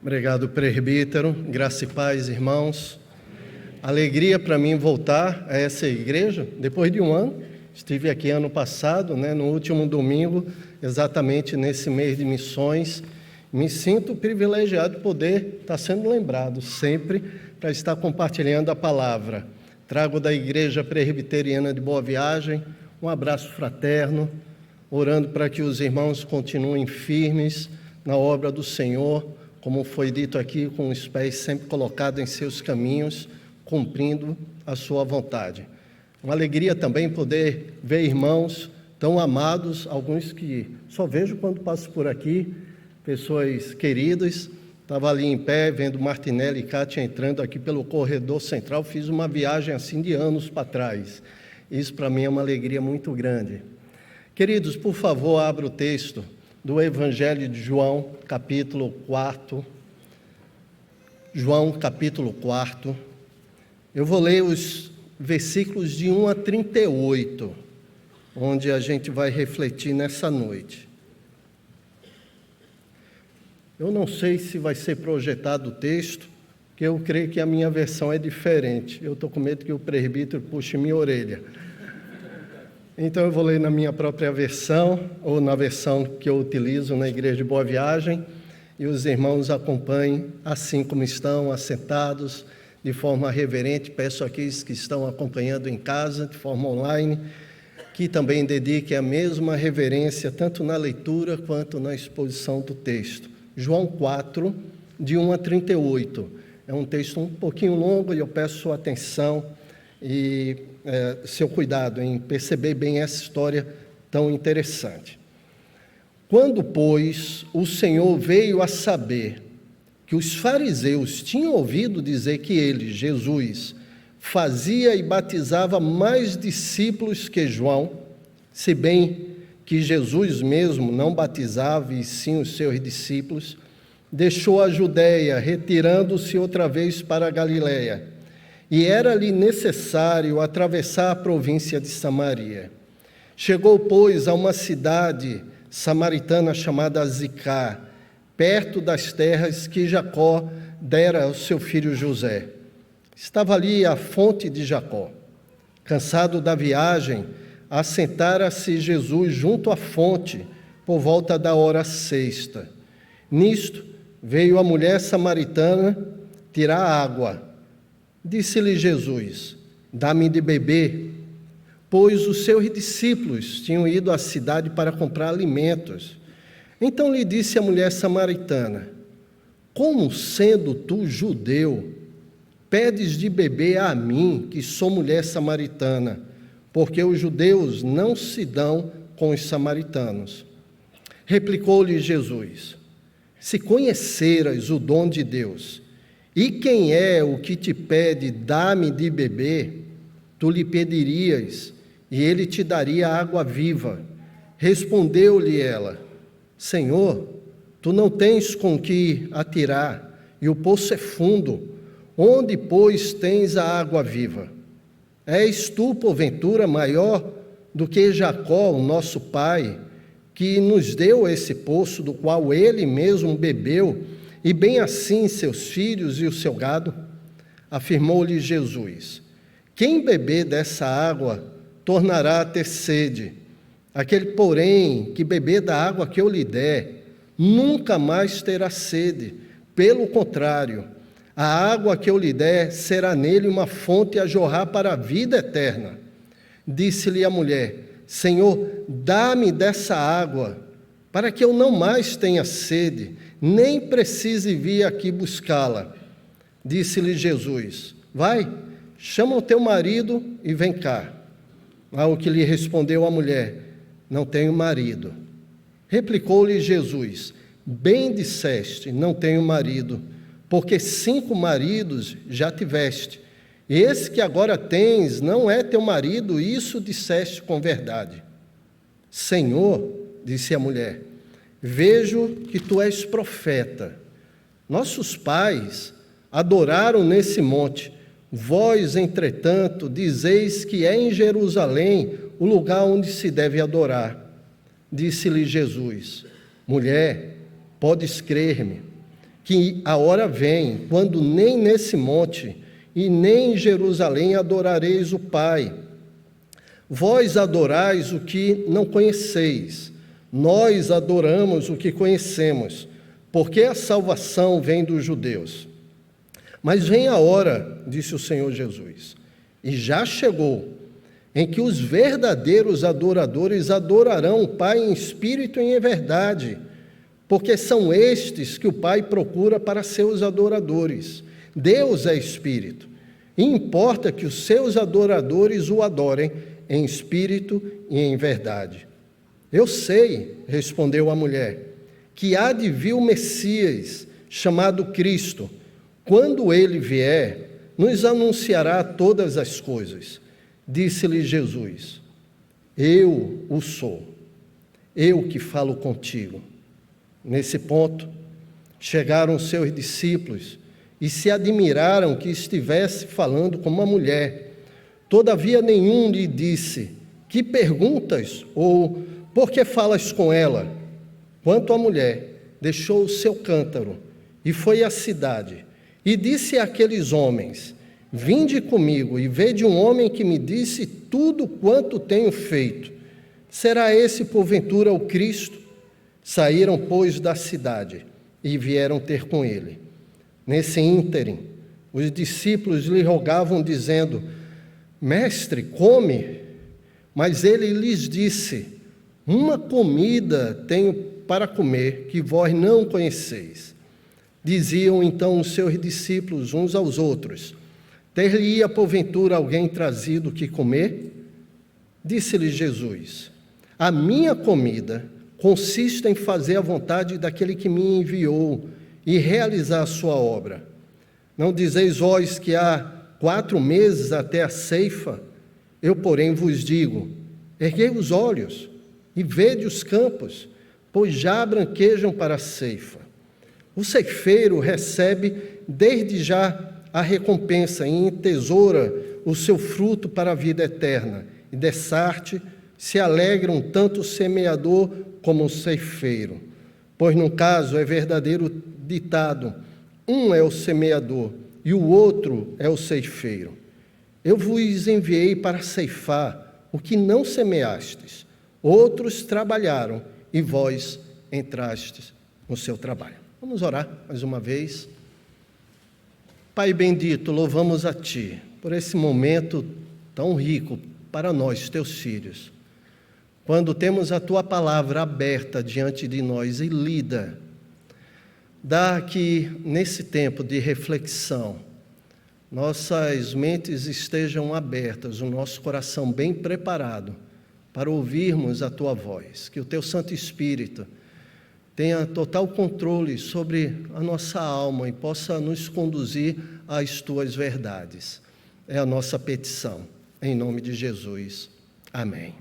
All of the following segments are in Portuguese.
Obrigado, presbítero. Graça e paz, irmãos. Alegria para mim voltar a essa igreja, depois de um ano. Estive aqui ano passado, no último domingo, exatamente nesse mês de missões. Me sinto privilegiado de poder estar sendo lembrado sempre para estar compartilhando a palavra. Trago da Igreja Presbiteriana de Boa Viagem um abraço fraterno, orando para que os irmãos continuem firmes na obra do Senhor, como foi dito aqui, com os pés sempre colocados em seus caminhos, cumprindo a sua vontade. Uma alegria também poder ver irmãos tão amados, alguns que só vejo quando passo por aqui, pessoas queridas. Estava ali em pé, vendo Martinelli e Kátia entrando aqui pelo corredor central. Fiz uma viagem assim de anos para trás. Isso para mim é uma alegria muito grande. Queridos, por favor, abra o texto do Evangelho de João, capítulo 4. João, capítulo 4. Eu vou ler os versículos de 1 a 38, onde a gente vai refletir nessa noite. Eu não sei se vai ser projetado o texto, porque eu creio que a minha versão é diferente. Eu estou com medo que o presbítero puxe minha orelha. Então eu vou ler na minha própria versão, ou na versão que eu utilizo na Igreja de Boa Viagem, e os irmãos acompanhem assim como estão, assentados, de forma reverente. Peço àqueles que estão acompanhando em casa, de forma online, que também dediquem a mesma reverência, tanto na leitura quanto na exposição do texto. João 4, de 1 a 38. É um texto um pouquinho longo e eu peço sua atenção e seu cuidado em perceber bem essa história tão interessante. Quando, pois, o Senhor veio a saber que os fariseus tinham ouvido dizer que ele, Jesus, fazia e batizava mais discípulos que João, se bem que Jesus mesmo não batizava e sim os seus discípulos, deixou a Judéia, retirando-se outra vez para a Galiléia. E era-lhe necessário atravessar a província de Samaria. Chegou, pois, a uma cidade samaritana chamada Zicá, perto das terras que Jacó dera ao seu filho José. Estava ali a fonte de Jacó. Cansado da viagem, assentara-se Jesus junto à fonte, por volta da hora sexta. Nisto, veio a mulher samaritana tirar água. Disse-lhe Jesus: dá-me de beber, pois os seus discípulos tinham ido à cidade para comprar alimentos. Então lhe disse a mulher samaritana: como sendo tu judeu, pedes de beber a mim, que sou mulher samaritana, porque os judeus não se dão com os samaritanos. Replicou-lhe Jesus: se conheceras o dom de Deus, e quem é o que te pede, dá-me de beber, tu lhe pedirias, e ele te daria água viva. Respondeu-lhe ela: Senhor, tu não tens com que atirar, e o poço é fundo. Onde, pois, tens a água viva? És tu, porventura, maior do que Jacó, o nosso pai, que nos deu esse poço, do qual ele mesmo bebeu, e bem assim seus filhos e o seu gado? Afirmou-lhe Jesus: quem beber dessa água tornará a ter sede. Aquele, porém, que beber da água que eu lhe der, nunca mais terá sede. Pelo contrário, a água que eu lhe der será nele uma fonte a jorrar para a vida eterna. Disse-lhe a mulher: Senhor, dá-me dessa água, para que eu não mais tenha sede, nem precise vir aqui buscá-la. Disse-lhe Jesus: vai, chama o teu marido e vem cá. Ao que lhe respondeu a mulher: não tenho marido. Replicou-lhe Jesus: bem disseste, não tenho marido, porque 5 maridos já tiveste, e esse que agora tens não é teu marido, isso disseste com verdade. Senhor, disse a mulher, vejo que tu és profeta. Nossos pais adoraram nesse monte, vós, entretanto, dizeis que é em Jerusalém o lugar onde se deve adorar. Disse-lhe Jesus: mulher, podes crer-me, que a hora vem, quando nem nesse monte e nem em Jerusalém adorareis o Pai. Vós adorais o que não conheceis, nós adoramos o que conhecemos, porque a salvação vem dos judeus. Mas vem a hora, disse o Senhor Jesus, e já chegou, em que os verdadeiros adoradores adorarão o Pai em espírito e em verdade, porque são estes que o Pai procura para seus adoradores. Deus é espírito, e importa que os seus adoradores o adorem em espírito e em verdade. Eu sei, respondeu a mulher, que há de vir o Messias, chamado Cristo. Quando ele vier, nos anunciará todas as coisas. Disse-lhe Jesus, eu o sou, eu que falo contigo. Nesse ponto, chegaram seus discípulos e se admiraram que estivesse falando com uma mulher. Todavia nenhum lhe disse, que perguntas? Ou, por que falas com ela? Quanto à mulher, deixou o seu cântaro e foi à cidade. E disse àqueles homens, vinde comigo e vede um homem que me disse tudo quanto tenho feito. Será esse, porventura, o Cristo? Saíram, pois, da cidade e vieram ter com ele. Nesse ínterim, os discípulos lhe rogavam, dizendo, Mestre, come. Mas ele lhes disse, uma comida tenho para comer, que vós não conheceis. Diziam então os seus discípulos uns aos outros, ter-lhe-ia porventura alguém trazido que comer? Disse-lhe Jesus, a minha comida consiste em fazer a vontade daquele que me enviou e realizar a sua obra. Não dizeis vós que há 4 meses até a ceifa? Eu, porém, vos digo, erguei os olhos e vede os campos, pois já branquejam para a ceifa. O ceifeiro recebe desde já a recompensa e entesoura o seu fruto para a vida eterna. E dessarte se alegram tanto o semeador como o ceifeiro. Pois, no caso, é verdadeiro ditado, um é o semeador e o outro é o ceifeiro. Eu vos enviei para ceifar o que não semeastes. Outros trabalharam e vós entrastes no seu trabalho. Vamos orar mais uma vez. Pai bendito, louvamos a Ti por esse momento tão rico para nós, Teus filhos. Quando temos a Tua palavra aberta diante de nós e lida, dá que nesse tempo de reflexão, nossas mentes estejam abertas, o nosso coração bem preparado para ouvirmos a Tua voz, que o Teu Santo Espírito tenha total controle sobre a nossa alma e possa nos conduzir às Tuas verdades. É a nossa petição, em nome de Jesus. Amém.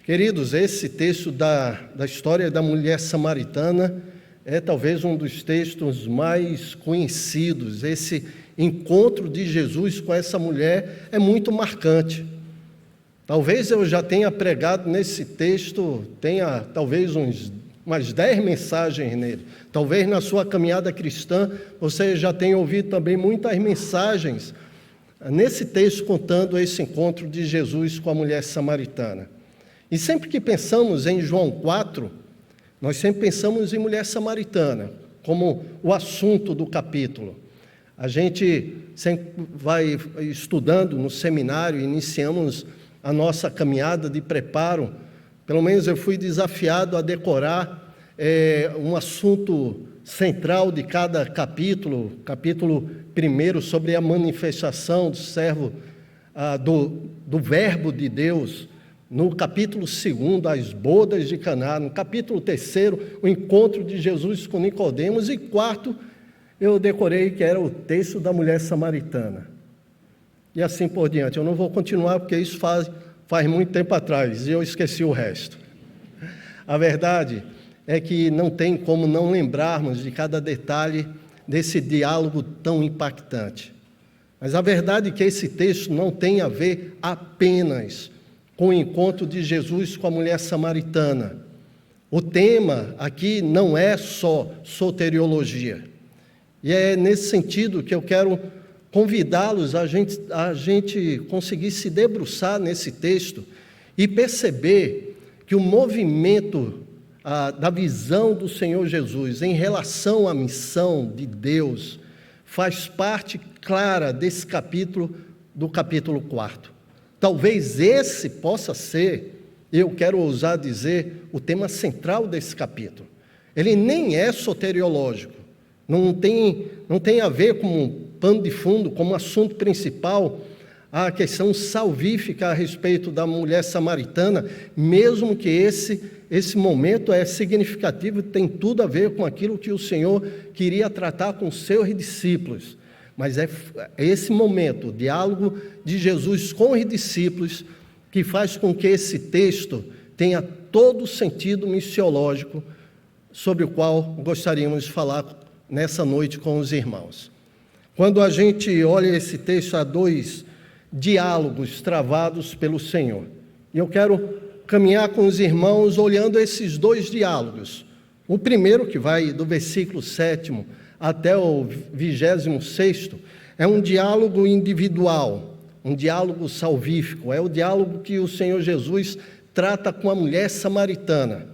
Queridos, esse texto da história da mulher samaritana é talvez um dos textos mais conhecidos. Esse encontro de Jesus com essa mulher é muito marcante. Talvez eu já tenha pregado nesse texto, tenha talvez umas 10 mensagens nele. Talvez na sua caminhada cristã você já tenha ouvido também muitas mensagens nesse texto contando esse encontro de Jesus com a mulher samaritana. E sempre que pensamos em João 4, nós sempre pensamos em mulher samaritana, como o assunto do capítulo. A gente sempre vai estudando no seminário, iniciamos a nossa caminhada de preparo. Pelo menos eu fui desafiado a decorar um assunto central de cada capítulo. Capítulo 1 sobre a manifestação do servo, do verbo de Deus. No capítulo 2, as bodas de Caná. No capítulo 3, o encontro de Jesus com Nicodemos. E 4, eu decorei que era o texto da mulher samaritana. E assim por diante. Eu não vou continuar porque isso faz muito tempo atrás e eu esqueci o resto. A verdade é que não tem como não lembrarmos de cada detalhe desse diálogo tão impactante. Mas a verdade é que esse texto não tem a ver apenas com o encontro de Jesus com a mulher samaritana. O tema aqui não é só soteriologia. E é nesse sentido que eu quero convidá-los a gente conseguir se debruçar nesse texto e perceber que o movimento da visão do Senhor Jesus em relação à missão de Deus faz parte clara desse capítulo, do capítulo 4. Talvez esse possa ser, eu quero ousar dizer, o tema central desse capítulo. Ele nem é soteriológico, não tem a ver com um pano de fundo, como assunto principal, a questão salvífica a respeito da mulher samaritana, mesmo que esse momento é significativo e tem tudo a ver com aquilo que o Senhor queria tratar com seus discípulos. Mas é esse momento, o diálogo de Jesus com os discípulos, que faz com que esse texto tenha todo o sentido missiológico sobre o qual gostaríamos de falar nessa noite com os irmãos. Quando a gente olha esse texto, há dois diálogos travados pelo Senhor. E eu quero caminhar com os irmãos olhando esses dois diálogos. O primeiro, que vai do versículo 7º até o 26º, é um diálogo individual, um diálogo salvífico, é o diálogo que o Senhor Jesus trata com a mulher samaritana.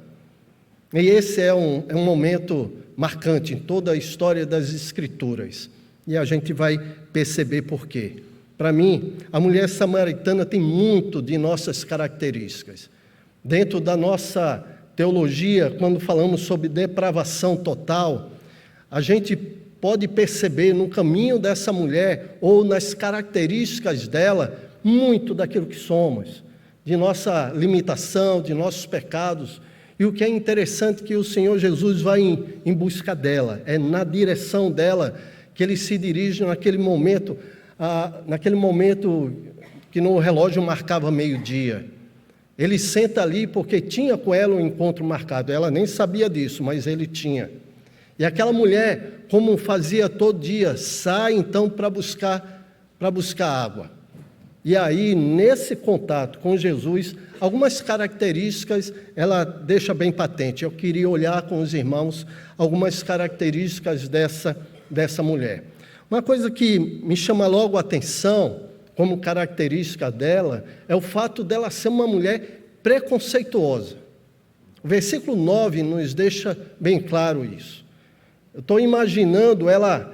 E esse é um momento marcante em toda a história das Escrituras. E a gente vai perceber por quê. Para mim, a mulher samaritana tem muito de nossas características. Dentro da nossa teologia, quando falamos sobre depravação total, a gente pode perceber no caminho dessa mulher, ou nas características dela, muito daquilo que somos, de nossa limitação, de nossos pecados. E o que é interessante é que o Senhor Jesus vai em busca dela, é na direção dela que ele se dirige naquele momento que no relógio marcava meio-dia. Ele senta ali porque tinha com ela um encontro marcado. Ela nem sabia disso, mas ele tinha. E aquela mulher, como fazia todo dia, sai então para buscar água. E aí, nesse contato com Jesus, algumas características ela deixa bem patente. Eu queria olhar com os irmãos algumas características dessa mulher. Uma coisa que me chama logo a atenção, como característica dela, é o fato dela ser uma mulher preconceituosa. O versículo 9 nos deixa bem claro isso. Eu estou imaginando ela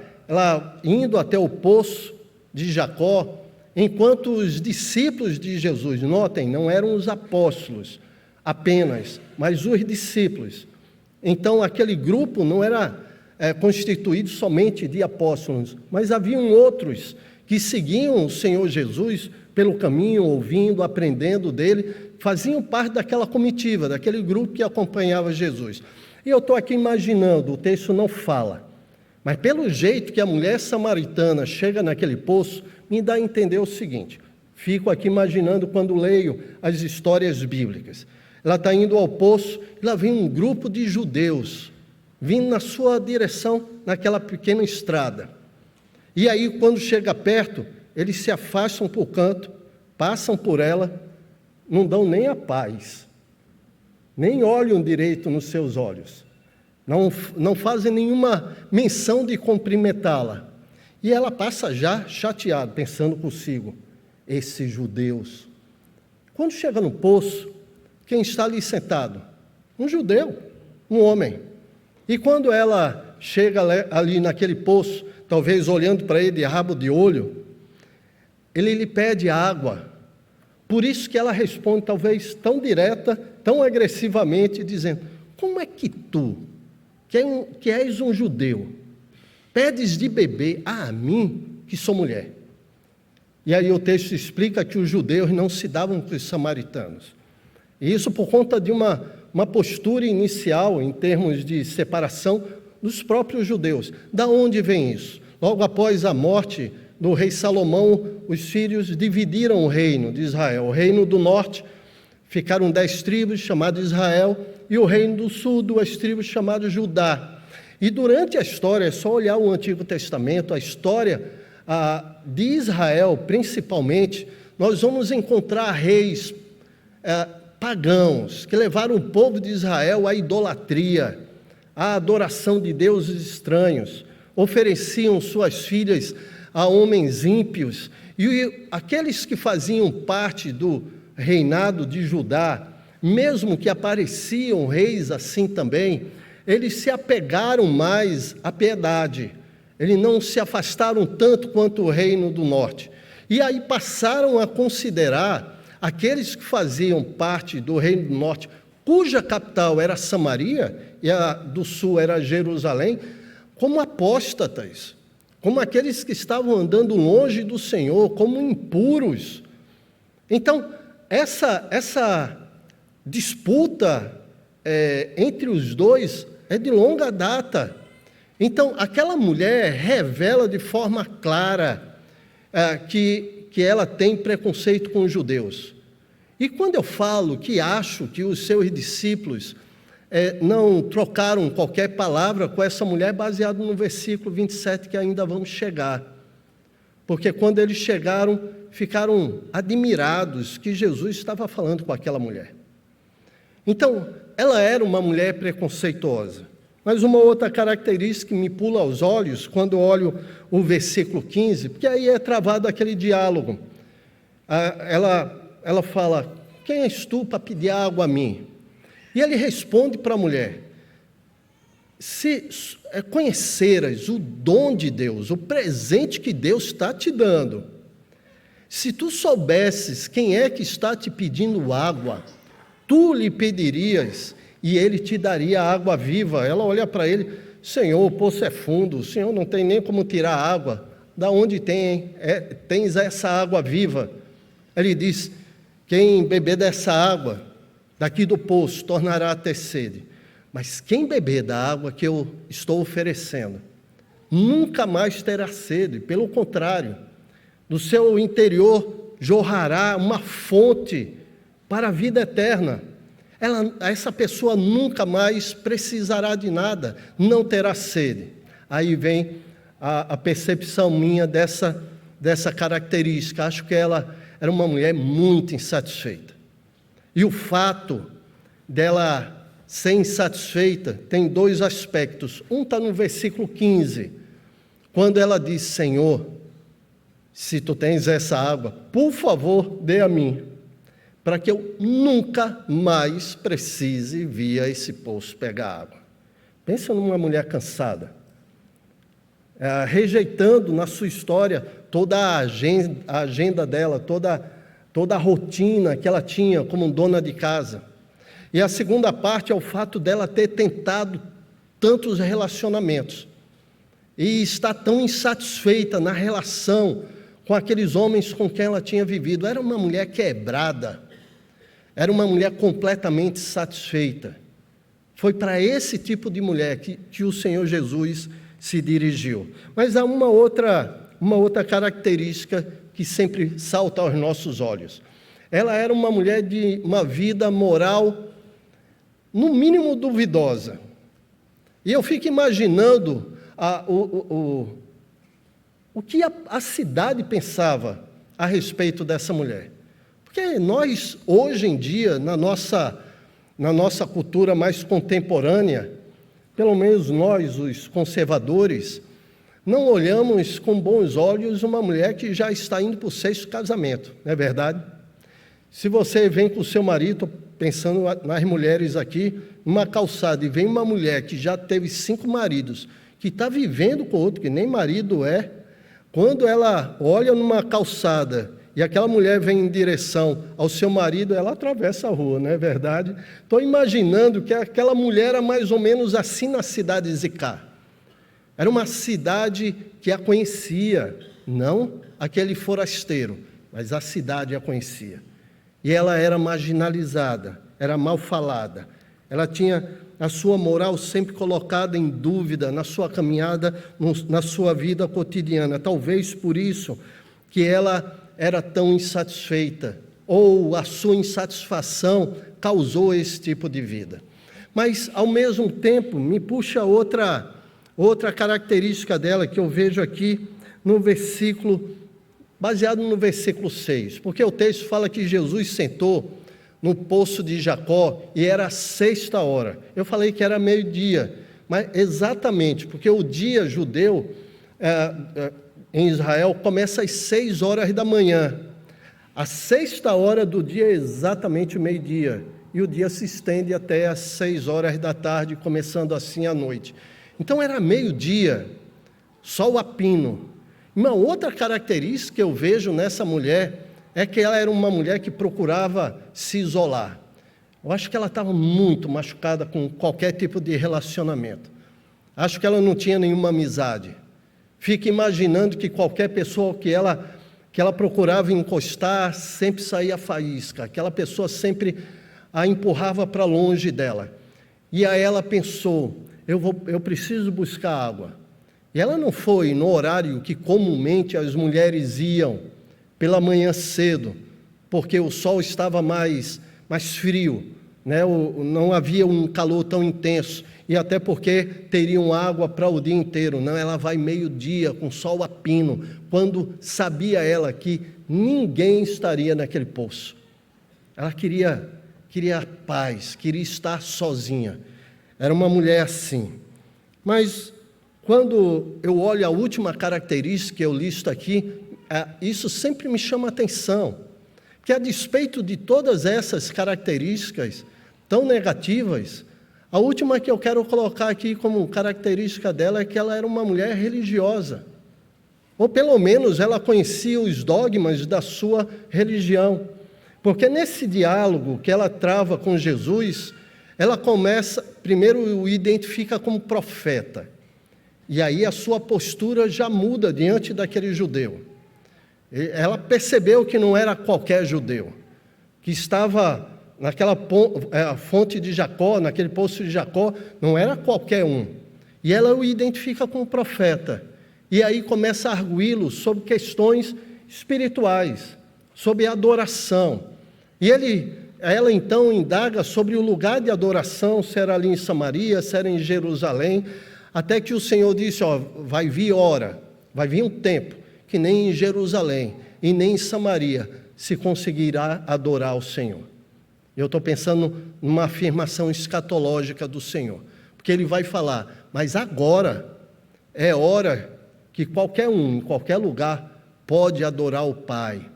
indo até o poço de Jacó, enquanto os discípulos de Jesus, notem, não eram os apóstolos apenas, mas os discípulos. Então, aquele grupo não era constituído somente de apóstolos, mas haviam outros que seguiam o Senhor Jesus pelo caminho, ouvindo, aprendendo dele, faziam parte daquela comitiva, daquele grupo que acompanhava Jesus. E eu estou aqui imaginando, o texto não fala, mas pelo jeito que a mulher samaritana chega naquele poço, me dá a entender o seguinte, fico aqui imaginando quando leio as histórias bíblicas. Ela está indo ao poço, e lá vem um grupo de judeus, vindo na sua direção, naquela pequena estrada. E aí, quando chega perto, eles se afastam para o canto, passam por ela, não dão nem a paz, nem olham direito nos seus olhos, não fazem nenhuma menção de cumprimentá-la. E ela passa já chateada, pensando consigo, esses judeus. Quando chega no poço, quem está ali sentado? Um judeu, um homem. E quando ela chega ali naquele poço, talvez olhando para ele de rabo de olho, ele lhe pede água. Por isso que ela responde, talvez tão direta, tão agressivamente, dizendo, como é que tu, que és um judeu, pedes de beber a mim, que sou mulher? E aí o texto explica que os judeus não se davam com os samaritanos. E isso por conta de uma postura inicial, em termos de separação, dos próprios judeus. Da onde vem isso? Logo após a morte do rei Salomão, os sírios dividiram o reino de Israel. O reino do norte ficaram 10 tribos, chamado Israel, e o reino do sul, 2 tribos, chamado Judá. E durante a história, é só olhar o Antigo Testamento, a história de Israel, principalmente, nós vamos encontrar reis pagãos, que levaram o povo de Israel à idolatria, à adoração de deuses estranhos. ofereciam suas filhas a homens ímpios, e aqueles que faziam parte do reinado de Judá, mesmo que apareciam reis assim também, eles se apegaram mais à piedade, eles não se afastaram tanto quanto o reino do norte, e aí passaram a considerar aqueles que faziam parte do reino do norte, cuja capital era Samaria, e a do sul era Jerusalém, como apóstatas, como aqueles que estavam andando longe do Senhor, como impuros. Então, essa disputa entre os dois é de longa data. Então, aquela mulher revela de forma clara que ela tem preconceito com os judeus. E quando eu falo que acho que os seus discípulos não trocaram qualquer palavra com essa mulher, baseado no versículo 27, que ainda vamos chegar. Porque quando eles chegaram, ficaram admirados que Jesus estava falando com aquela mulher. Então, ela era uma mulher preconceituosa. Mas uma outra característica que me pula aos olhos, quando olho o versículo 15, porque aí é travado aquele diálogo. Ela fala, quem és tu para pedir água a mim? E ele responde para a mulher, se conheceras o dom de Deus, o presente que Deus está te dando, se tu soubesses quem é que está te pedindo água, tu lhe pedirias e ele te daria água viva. Ela olha para ele, Senhor, o poço é fundo, o Senhor não tem nem como tirar água, da onde tens essa água viva? Ele diz, quem beber dessa água, daqui do poço, tornará a ter sede. Mas quem beber da água que eu estou oferecendo, nunca mais terá sede. Pelo contrário, do seu interior jorrará uma fonte para a vida eterna. Essa pessoa nunca mais precisará de nada, não terá sede. Aí vem a percepção minha dessa característica. Acho que ela era uma mulher muito insatisfeita. E o fato dela ser insatisfeita tem dois aspectos. Um está no versículo 15, quando ela diz, Senhor, se tu tens essa água, por favor, dê a mim, para que eu nunca mais precise vir a esse poço pegar água. Pensa numa mulher cansada, rejeitando na sua história toda a agenda dela, toda a rotina que ela tinha como dona de casa. E a segunda parte é o fato dela ter tentado tantos relacionamentos e estar tão insatisfeita na relação com aqueles homens com quem ela tinha vivido. Era uma mulher quebrada, era uma mulher completamente satisfeita. Foi para esse tipo de mulher que o Senhor Jesus se dirigiu. Mas há uma outra característica que sempre salta aos nossos olhos. Ela era uma mulher de uma vida moral, no mínimo duvidosa. E eu fico imaginando o que a cidade pensava a respeito dessa mulher. Porque nós, hoje em dia, na nossa cultura mais contemporânea, pelo menos nós, os conservadores, não olhamos com bons olhos uma mulher que já está indo para o 6º casamento, não é verdade? Se você vem com o seu marido, pensando nas mulheres aqui, numa calçada, e vem uma mulher que já teve 5 maridos, que está vivendo com outro, que nem marido é, quando ela olha numa calçada e aquela mulher vem em direção ao seu marido, ela atravessa a rua, não é verdade? Estou imaginando que aquela mulher era mais ou menos assim na cidade de Zicá. Era uma cidade que a conhecia, não aquele forasteiro, mas a cidade a conhecia. E ela era marginalizada, era mal falada. Ela tinha a sua moral sempre colocada em dúvida na sua caminhada, na sua vida cotidiana. Talvez por isso que ela era tão insatisfeita, ou a sua insatisfação causou esse tipo de vida. Mas, ao mesmo tempo, me puxa outra característica dela que eu vejo aqui no versículo, baseado no versículo 6, porque o texto fala que Jesus sentou no poço de Jacó e era a 6ª hora. Eu falei que era meio-dia, mas exatamente, porque o dia judeu em Israel começa às 6 horas da manhã. A sexta hora do dia é exatamente o meio-dia, e o dia se estende até às 6 horas da tarde, começando assim à noite. Então era meio-dia, sol a pino. Uma outra característica que eu vejo nessa mulher é que ela era uma mulher que procurava se isolar. Eu acho que ela estava muito machucada com qualquer tipo de relacionamento. Acho que ela não tinha nenhuma amizade. Fica imaginando que qualquer pessoa que ela procurava encostar sempre saía faísca. Aquela pessoa sempre a empurrava para longe dela. E aí ela pensou, eu preciso buscar água. E ela não foi no horário que comumente as mulheres iam, pela manhã cedo, porque o sol estava mais frio, né? Não havia um calor tão intenso, e até porque teriam água para o dia inteiro. Não, ela vai meio-dia, com sol a pino, quando sabia ela que ninguém estaria naquele poço. Ela queria paz, queria estar sozinha. Era uma mulher assim. Mas quando eu olho a última característica que eu listo aqui, isso sempre me chama a atenção, que a despeito de todas essas características tão negativas, a última que eu quero colocar aqui como característica dela é que ela era uma mulher religiosa, ou pelo menos ela conhecia os dogmas da sua religião, porque nesse diálogo que ela trava com Jesus, ela começa, primeiro o identifica como profeta, e aí a sua postura já muda diante daquele judeu. Ela percebeu que não era qualquer judeu, que estava naquela fonte de Jacó, naquele poço de Jacó, não era qualquer um. E ela o identifica como profeta. E aí começa a arguí-lo sobre questões espirituais, sobre adoração. E ela então indaga sobre o lugar de adoração, se era ali em Samaria, se era em Jerusalém, até que o Senhor disse, vai vir hora, vai vir um tempo, que nem em Jerusalém e nem em Samaria se conseguirá adorar o Senhor. Eu estou pensando numa afirmação escatológica do Senhor, porque Ele vai falar, mas agora é hora que qualquer um, em qualquer lugar, pode adorar o Pai,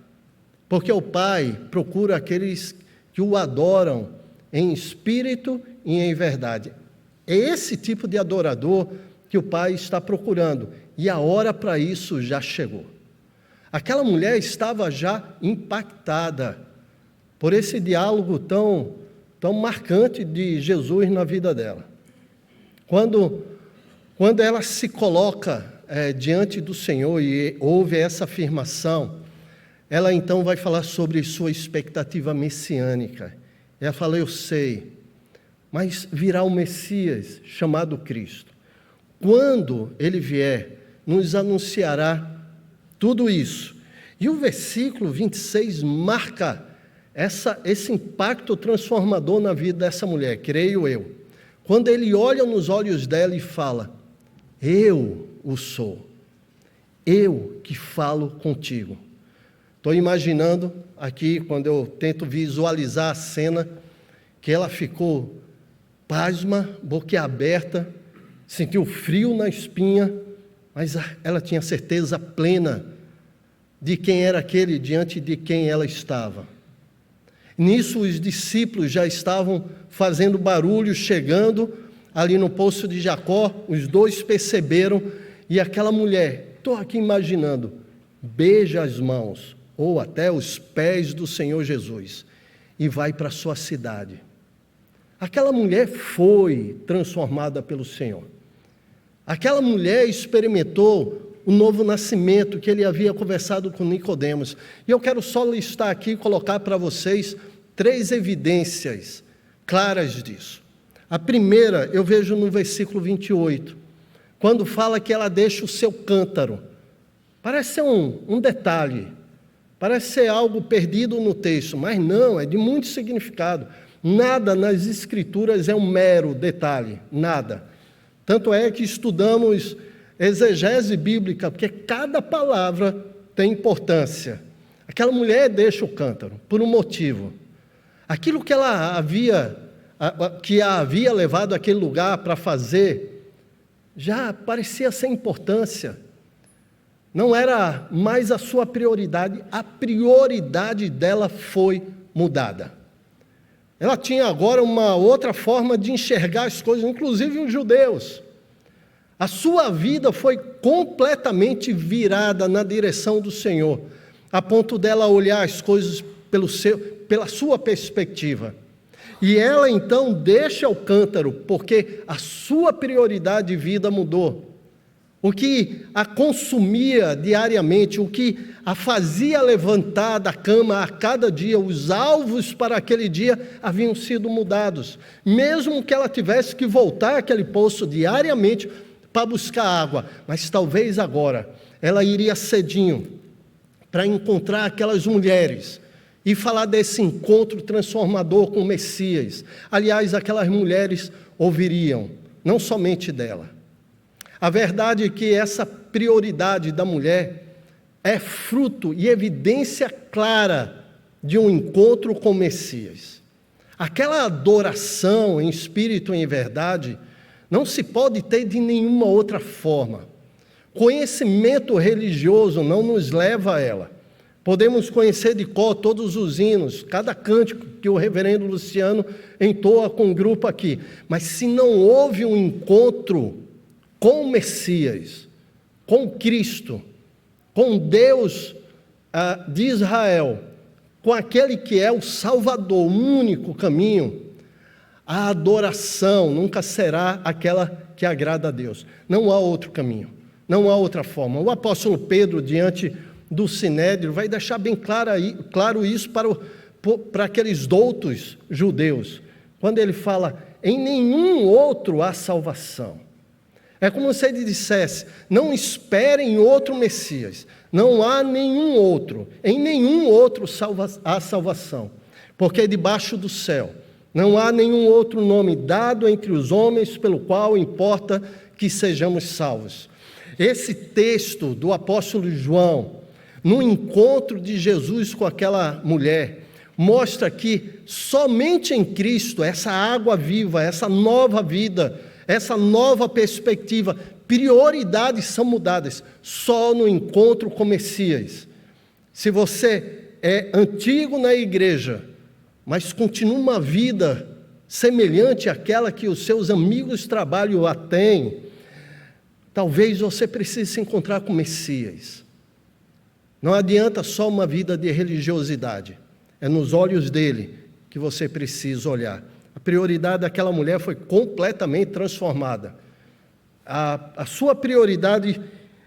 porque o Pai procura aqueles que o adoram em espírito e em verdade. É esse tipo de adorador que o Pai está procurando, e a hora para isso já chegou. Aquela mulher estava já impactada por esse diálogo tão marcante de Jesus na vida dela. Quando ela se coloca diante do Senhor e ouve essa afirmação, ela então vai falar sobre sua expectativa messiânica. Ela fala, eu sei, mas virá o Messias chamado Cristo. Quando ele vier, nos anunciará tudo isso. E o versículo 26 marca esse impacto transformador na vida dessa mulher, creio eu. Quando ele olha nos olhos dela e fala, eu o sou, eu que falo contigo. Estou imaginando aqui, quando eu tento visualizar a cena, que ela ficou pasma, boquiaberta, sentiu frio na espinha, mas ela tinha certeza plena de quem era aquele diante de quem ela estava. Nisso os discípulos já estavam fazendo barulho, chegando ali no poço de Jacó, os dois perceberam, e aquela mulher, estou aqui imaginando, beija as mãos, ou até os pés do Senhor Jesus, e vai para a sua cidade. Aquela mulher foi transformada pelo Senhor. Aquela mulher experimentou o novo nascimento que ele havia conversado com Nicodemos. E eu quero só listar aqui e colocar para vocês 3 evidências claras disso. A primeira eu vejo no versículo 28, quando fala que ela deixa o seu cântaro. Parece ser um detalhe, parece ser algo perdido no texto, mas não, é de muito significado. Nada nas Escrituras é um mero detalhe, nada. Tanto é que estudamos exegese bíblica, porque cada palavra tem importância. Aquela mulher deixa o cântaro, por um motivo. Aquilo que a havia levado àquele lugar para fazer, já parecia sem importância. Não era mais a sua prioridade, a prioridade dela foi mudada. Ela tinha agora uma outra forma de enxergar as coisas, inclusive os judeus. A sua vida foi completamente virada na direção do Senhor, a ponto dela olhar as coisas pela sua perspectiva. E ela então deixa o cântaro, porque a sua prioridade de vida mudou. O que a consumia diariamente, o que a fazia levantar da cama a cada dia, os alvos para aquele dia haviam sido mudados. Mesmo que ela tivesse que voltar àquele poço diariamente para buscar água, mas talvez agora ela iria cedinho para encontrar aquelas mulheres e falar desse encontro transformador com o Messias. Aliás, aquelas mulheres ouviriam, não somente dela. A verdade é que essa prioridade da mulher é fruto e evidência clara de um encontro com o Messias. Aquela adoração em espírito e em verdade não se pode ter de nenhuma outra forma. Conhecimento religioso não nos leva a ela. Podemos conhecer de cor todos os hinos, cada cântico que o reverendo Luciano entoa com o grupo aqui. Mas se não houve um encontro com o Messias, com Cristo, com Deus de Israel, com aquele que é o Salvador, o único caminho, a adoração nunca será aquela que agrada a Deus. Não há outro caminho, não há outra forma. O apóstolo Pedro, diante do Sinédrio, vai deixar bem claro isso para aqueles doutos judeus, quando ele fala, em nenhum outro há salvação. É como se ele dissesse, não esperem outro Messias, não há nenhum outro, em nenhum outro há salvação, porque debaixo do céu não há nenhum outro nome dado entre os homens pelo qual importa que sejamos salvos. Esse texto do apóstolo João, no encontro de Jesus com aquela mulher, mostra que somente em Cristo, essa água viva, essa nova vida, essa nova perspectiva, prioridades são mudadas, só no encontro com Messias. Se você é antigo na igreja, mas continua uma vida semelhante àquela que os seus amigos de trabalho a têm, talvez você precise se encontrar com Messias. Não adianta só uma vida de religiosidade, é nos olhos dele que você precisa olhar. A prioridade daquela mulher foi completamente transformada. A sua prioridade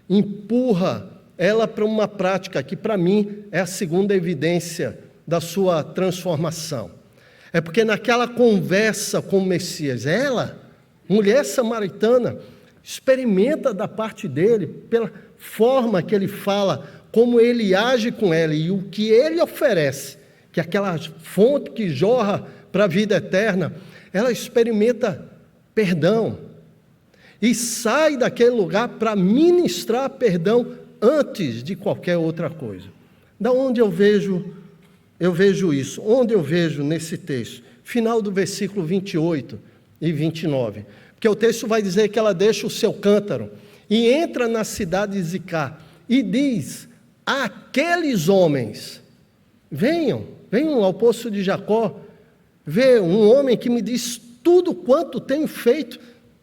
empurra ela para uma prática que, para mim, é a segunda evidência da sua transformação. É porque naquela conversa com o Messias, ela, mulher samaritana, experimenta da parte dele, pela forma que ele fala, como ele age com ela e o que ele oferece, que é aquela fonte que jorra para a vida eterna, ela experimenta perdão e sai daquele lugar para ministrar perdão antes de qualquer outra coisa. Da onde eu vejo isso? Onde eu vejo nesse texto? Final do versículo 28 e 29. Porque o texto vai dizer que ela deixa o seu cântaro e entra na cidade de Sicá e diz: aqueles homens, venham ao poço de Jacó, ver um homem que me diz tudo quanto tenho feito,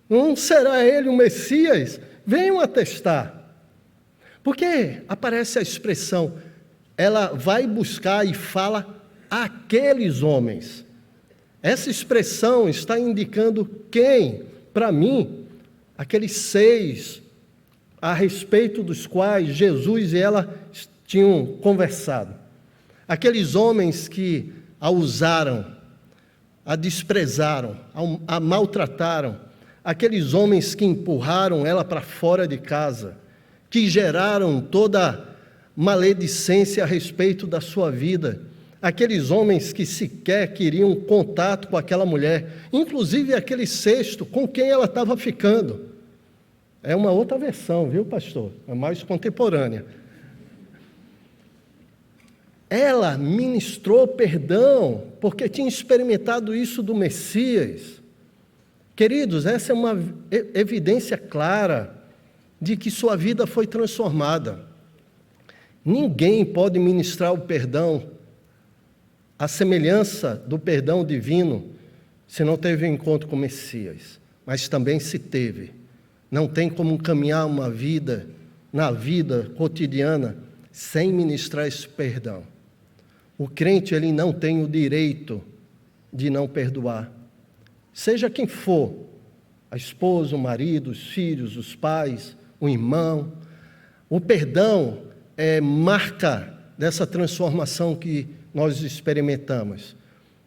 não será ele o Messias? Venham atestar. Porque aparece a expressão, ela vai buscar e fala aqueles homens. Essa expressão está indicando quem? Para mim, aqueles 6 a respeito dos quais Jesus e ela tinham conversado. Aqueles homens que a usaram, a desprezaram, a maltrataram. Aqueles homens que empurraram ela para fora de casa, que geraram toda maledicência a respeito da sua vida. Aqueles homens que sequer queriam contato com aquela mulher, inclusive aquele 6º com quem ela estava ficando. É uma outra versão, viu, pastor? É mais contemporânea. Ela ministrou perdão, porque tinha experimentado isso do Messias. Queridos, essa é uma evidência clara de que sua vida foi transformada. Ninguém pode ministrar o perdão, a semelhança do perdão divino, se não teve um encontro com o Messias. Mas também se teve. Não tem como caminhar uma vida, na vida cotidiana, sem ministrar esse perdão. O crente, ele não tem o direito de não perdoar. Seja quem for, a esposa, o marido, os filhos, os pais, o irmão. O perdão é marca dessa transformação que nós experimentamos.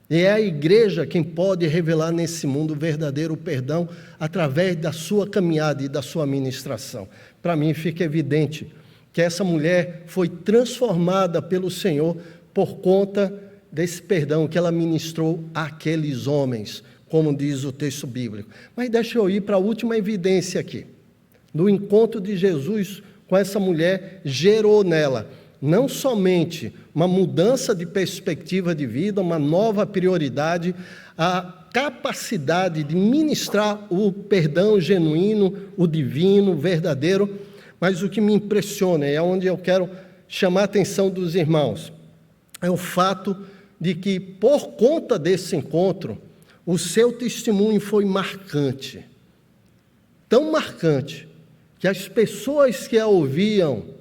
E é a igreja quem pode revelar nesse mundo o verdadeiro perdão através da sua caminhada e da sua ministração. Para mim fica evidente que essa mulher foi transformada pelo Senhor por conta desse perdão que ela ministrou àqueles homens, como diz o texto bíblico. Mas deixa eu ir para a última evidência aqui. Do encontro de Jesus com essa mulher, gerou nela não somente uma mudança de perspectiva de vida, uma nova prioridade, a capacidade de ministrar o perdão genuíno, o divino, o verdadeiro, mas o que me impressiona, é onde eu quero chamar a atenção dos irmãos, é o fato de que, por conta desse encontro, o seu testemunho foi marcante. Tão marcante, que as pessoas que a ouviam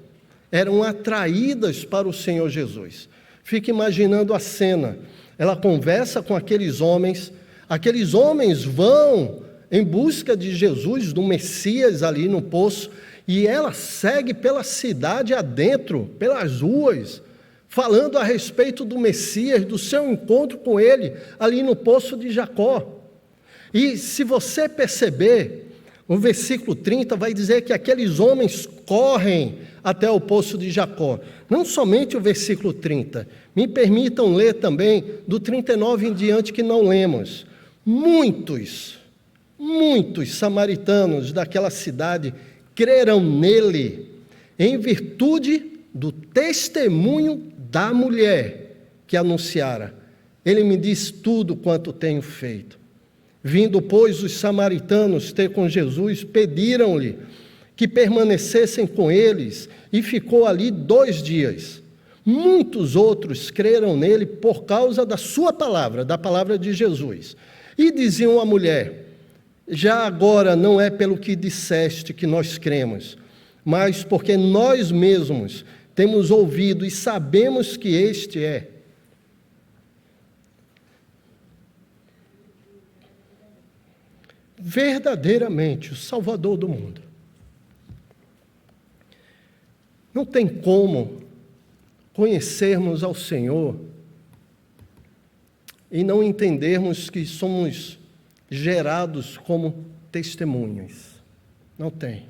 eram atraídas para o Senhor Jesus. Fica imaginando a cena. Ela conversa com aqueles homens vão em busca de Jesus, do Messias ali no poço, e ela segue pela cidade adentro, pelas ruas, falando a respeito do Messias, do seu encontro com ele, ali no poço de Jacó. E se você perceber, o versículo 30 vai dizer que aqueles homens correm até o poço de Jacó. Não somente o versículo 30, me permitam ler também do 39 em diante que não lemos. Muitos samaritanos daquela cidade creram nele, em virtude do testemunho da mulher que anunciara. Ele me diz tudo quanto tenho feito. Vindo, pois, os samaritanos ter com Jesus, pediram-lhe que permanecessem com eles, e ficou ali 2 dias. Muitos outros creram nele por causa da sua palavra, da palavra de Jesus. E diziam à mulher: já agora não é pelo que disseste que nós cremos, mas porque nós mesmos temos ouvido e sabemos que este é verdadeiramente o Salvador do mundo. Não tem como conhecermos ao Senhor e não entendermos que somos gerados como testemunhas. Não tem.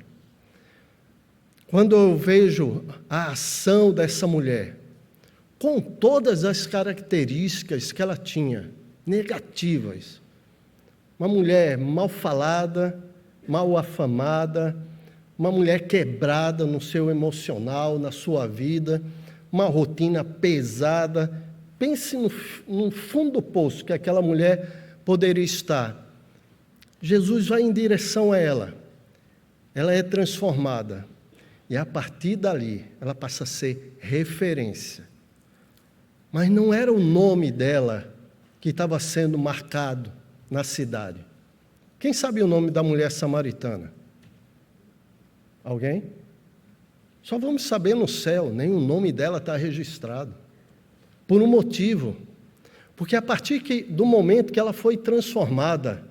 Quando eu vejo a ação dessa mulher, com todas as características que ela tinha, negativas, uma mulher mal falada, mal afamada, uma mulher quebrada no seu emocional, na sua vida, uma rotina pesada. Pense no fundo do poço que aquela mulher poderia estar. Jesus vai em direção a ela. Ela é transformada. E a partir dali, ela passa a ser referência. Mas não era o nome dela que estava sendo marcado na cidade. Quem sabe o nome da mulher samaritana? Alguém? Só vamos saber no céu, nem o nome dela está registrado. Por um motivo. Porque a partir do momento que ela foi transformada,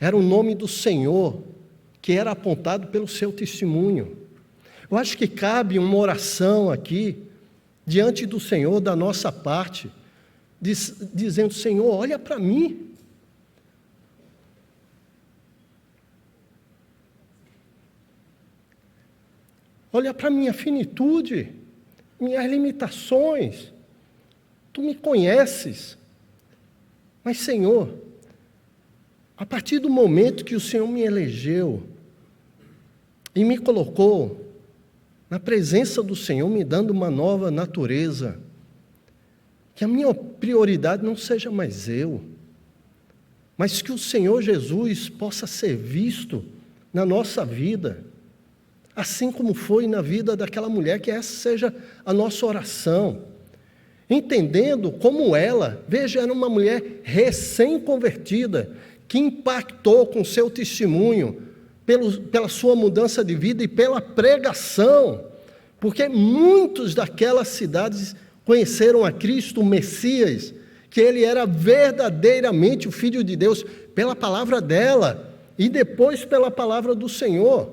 era o nome do Senhor que era apontado pelo seu testemunho. Eu acho que cabe uma oração aqui, diante do Senhor, da nossa parte, dizendo: Senhor, olha para mim. Olha para a minha finitude, minhas limitações. Tu me conheces. Mas, Senhor, a partir do momento que o Senhor me elegeu e me colocou na presença do Senhor, me dando uma nova natureza, que a minha prioridade não seja mais eu, mas que o Senhor Jesus possa ser visto na nossa vida, assim como foi na vida daquela mulher, que essa seja a nossa oração. Entendendo como ela, veja, era uma mulher recém-convertida, que impactou com seu testemunho, pela sua mudança de vida e pela pregação, porque muitos daquelas cidades conheceram a Cristo, o Messias, que ele era verdadeiramente o Filho de Deus, pela palavra dela, e depois pela palavra do Senhor.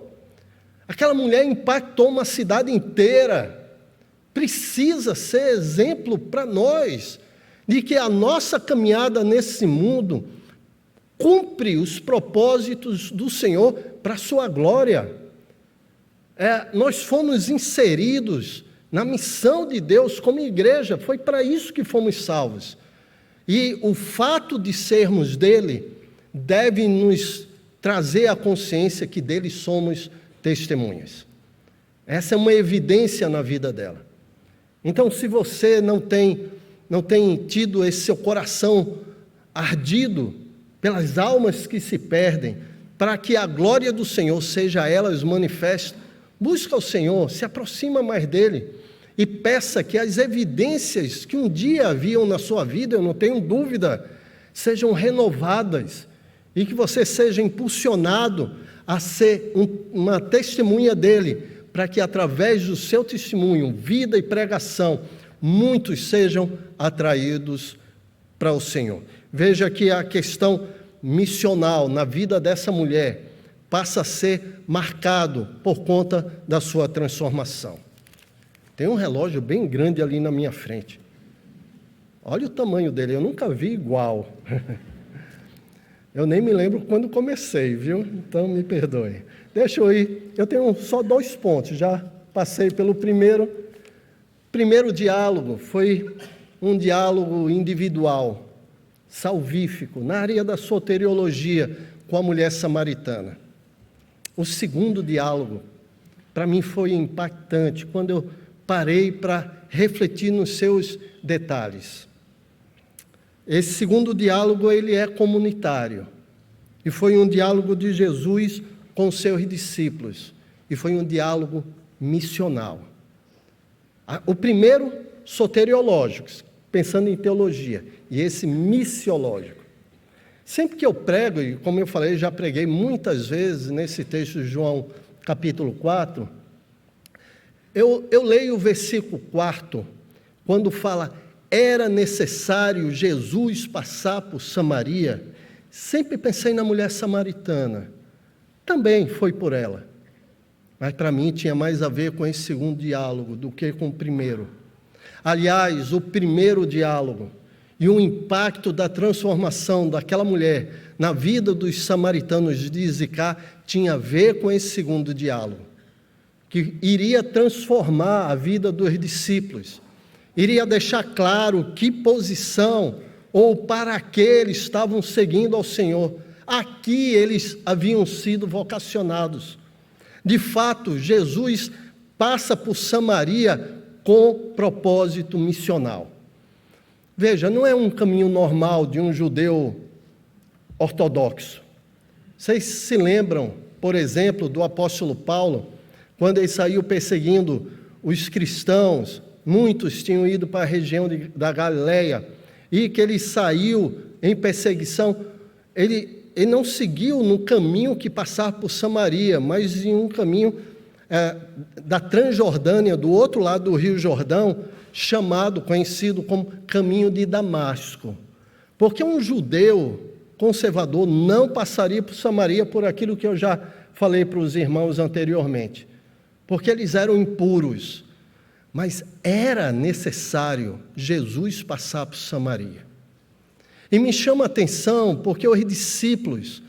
Aquela mulher impactou uma cidade inteira, precisa ser exemplo para nós, de que a nossa caminhada nesse mundo cumpre os propósitos do Senhor para a sua glória. Nós fomos inseridos na missão de Deus como igreja, foi para isso que fomos salvos. E o fato de sermos dele deve nos trazer a consciência que dele somos testemunhas. Essa é uma evidência na vida dela. Então, se você não tem tido esse seu coração ardido pelas almas que se perdem, para que a glória do Senhor seja elas manifesta, busca o Senhor, se aproxima mais dele e peça que as evidências que um dia haviam na sua vida, eu não tenho dúvida, sejam renovadas e que você seja impulsionado a ser uma testemunha dele, para que através do seu testemunho, vida e pregação, muitos sejam atraídos para o Senhor. Veja que a questão missional na vida dessa mulher passa a ser marcado por conta da sua transformação. Tem um relógio bem grande ali na minha frente. Olha o tamanho dele, eu nunca vi igual. Eu nem me lembro quando comecei, viu? Então me perdoe. Deixa eu ir. Eu tenho só 2 pontos, já passei pelo primeiro. Primeiro diálogo foi um diálogo individual, salvífico, na área da soteriologia, com a mulher samaritana. O segundo diálogo, para mim foi impactante, quando eu parei para refletir nos seus detalhes. Esse segundo diálogo, ele é comunitário, e foi um diálogo de Jesus com seus discípulos, e foi um diálogo missional. O primeiro, soteriológico, pensando em teologia, e esse missiológico. Sempre que eu prego, e como eu falei, já preguei muitas vezes nesse texto de João, capítulo 4, eu leio o versículo 4, quando fala, era necessário Jesus passar por Samaria. Sempre pensei na mulher samaritana, também foi por ela, mas para mim tinha mais a ver com esse segundo diálogo do que com o primeiro. Aliás, o primeiro diálogo e o impacto da transformação daquela mulher na vida dos samaritanos de Sicar tinha a ver com esse segundo diálogo, que iria transformar a vida dos discípulos, iria deixar claro que posição ou para que eles estavam seguindo ao Senhor. Aqui eles haviam sido vocacionados. De fato, Jesus passa por Samaria com propósito missional. Veja, não é um caminho normal de um judeu ortodoxo. Vocês se lembram, por exemplo, do apóstolo Paulo, quando ele saiu perseguindo os cristãos, muitos tinham ido para a região da Galileia, e que ele saiu em perseguição, ele não seguiu no caminho que passava por Samaria, mas em um caminho da Transjordânia, do outro lado do Rio Jordão, conhecido como Caminho de Damasco. Porque um judeu conservador não passaria por Samaria por aquilo que eu já falei para os irmãos anteriormente, porque eles eram impuros. Mas era necessário Jesus passar por Samaria. E me chama a atenção porque os discípulos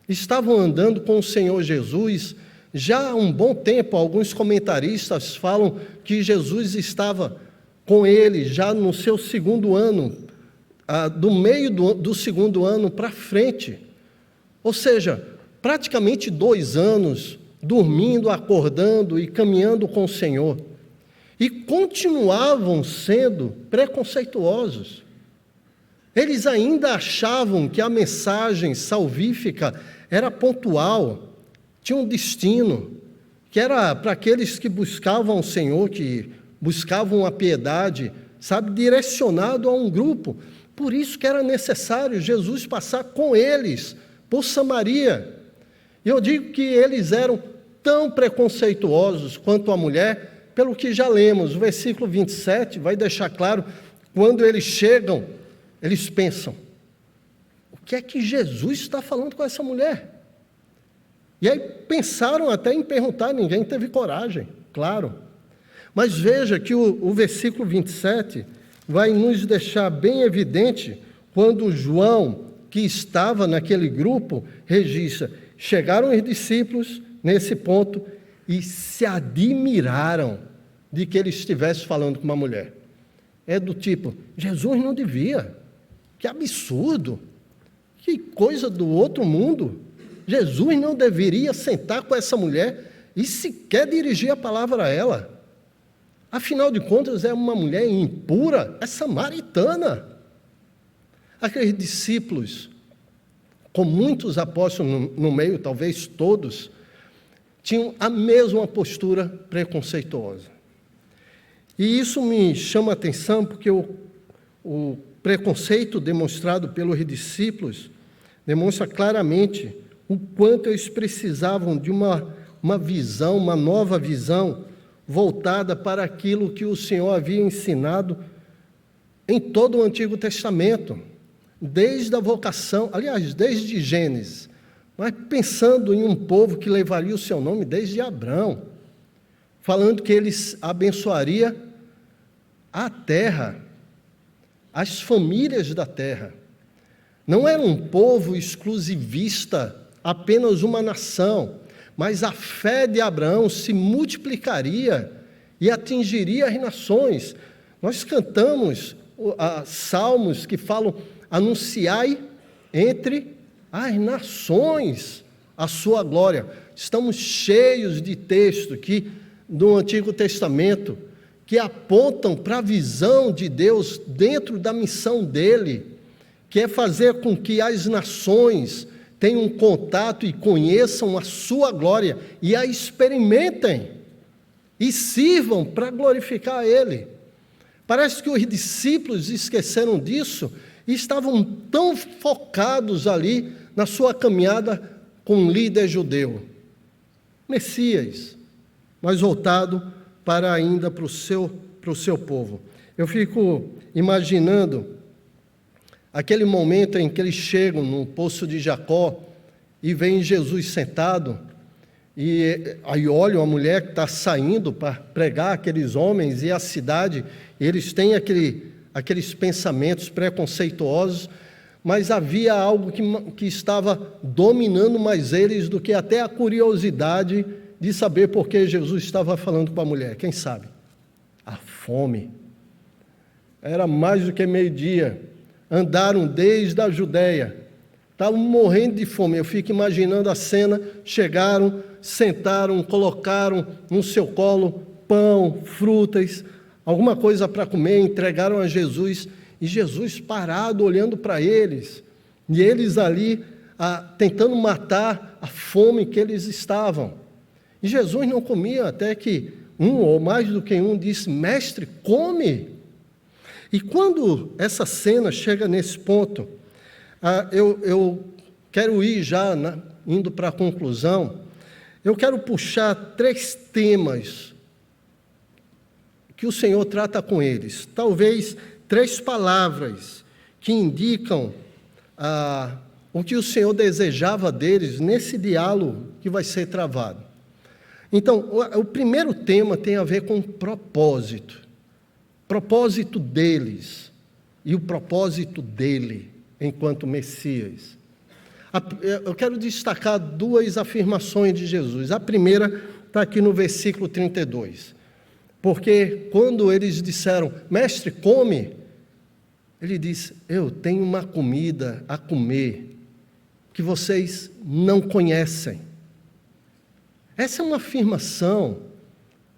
estavam andando com o Senhor Jesus já há um bom tempo. Alguns comentaristas falam que Jesus estava com ele já no seu segundo ano, do meio do segundo ano para frente. Ou seja, praticamente 2 anos dormindo, acordando e caminhando com o Senhor. E continuavam sendo preconceituosos. Eles ainda achavam que a mensagem salvífica era pontual, tinha um destino, que era para aqueles que buscavam o Senhor, que buscavam a piedade, sabe, direcionado a um grupo. Por isso que era necessário Jesus passar com eles, por Samaria. E eu digo que eles eram tão preconceituosos quanto a mulher, pelo que já lemos. O versículo 27 vai deixar claro, quando eles chegam, eles pensam, o que é que Jesus está falando com essa mulher? E aí pensaram até em perguntar, ninguém teve coragem, claro. Mas veja que o versículo 27 vai nos deixar bem evidente quando João, que estava naquele grupo, registra, chegaram os discípulos nesse ponto e se admiraram de que ele estivesse falando com uma mulher. É do tipo, Jesus não devia, que absurdo, que coisa do outro mundo. Jesus não deveria sentar com essa mulher e sequer dirigir a palavra a ela. Afinal de contas, é uma mulher impura, é samaritana. Aqueles discípulos, com muitos apóstolos no meio, talvez todos, tinham a mesma postura preconceituosa. E isso me chama a atenção porque o preconceito demonstrado pelos discípulos demonstra claramente o quanto eles precisavam de uma visão, uma nova visão, voltada para aquilo que o Senhor havia ensinado em todo o Antigo Testamento, desde a vocação, aliás, desde Gênesis, mas pensando em um povo que levaria o seu nome desde Abraão, falando que eles abençoaria a terra, as famílias da terra. Não era um povo exclusivista, apenas uma nação, mas a fé de Abraão se multiplicaria e atingiria as nações. Nós cantamos salmos que falam, anunciai entre as nações a sua glória. Estamos cheios de texto do Antigo Testamento que apontam para a visão de Deus dentro da missão dele, que é fazer com que as nações tenham contato e conheçam a sua glória e a experimentem e sirvam para glorificar a Ele. Parece que os discípulos esqueceram disso e estavam tão focados ali na sua caminhada com um líder judeu, Messias, mas voltado para o seu povo. Eu fico imaginando aquele momento em que eles chegam no poço de Jacó e veem Jesus sentado, e aí olham a mulher que está saindo para pregar aqueles homens e a cidade, e eles têm aqueles pensamentos preconceituosos, mas havia algo que estava dominando mais eles do que até a curiosidade de saber por que Jesus estava falando com a mulher. Quem sabe? A fome. Era mais do que meio-dia. Andaram desde a Judéia, estavam morrendo de fome. Eu fico imaginando a cena, chegaram, sentaram, colocaram no seu colo pão, frutas, alguma coisa para comer, entregaram a Jesus, e Jesus parado, olhando para eles, e eles ali tentando matar a fome que eles estavam. E Jesus não comia, até que um ou mais do que um disse, mestre, come. E quando essa cena chega nesse ponto, eu quero ir já, indo para a conclusão, eu quero puxar 3 temas que o Senhor trata com eles. Talvez 3 palavras que indicam o que o Senhor desejava deles nesse diálogo que vai ser travado. Então, o primeiro tema tem a ver com propósito deles e o propósito dele enquanto Messias. Eu quero destacar 2 afirmações de Jesus. A primeira está aqui no versículo 32, porque quando eles disseram, mestre, come, ele disse, eu tenho uma comida a comer que vocês não conhecem. Essa é uma afirmação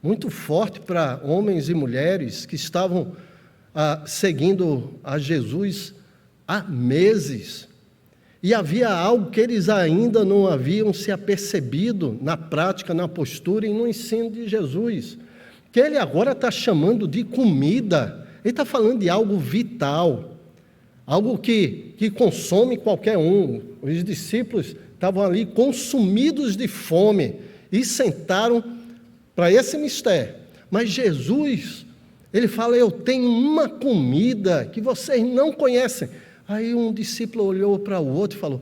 muito forte para homens e mulheres que estavam seguindo a Jesus há meses. E havia algo que eles ainda não haviam se apercebido na prática, na postura e no ensino de Jesus, que ele agora está chamando de comida. Ele está falando de algo vital, algo que consome qualquer um. Os discípulos estavam ali consumidos de fome e sentaram para esse mistério. Mas Jesus, ele fala: eu tenho uma comida que vocês não conhecem. Aí um discípulo olhou para o outro e falou: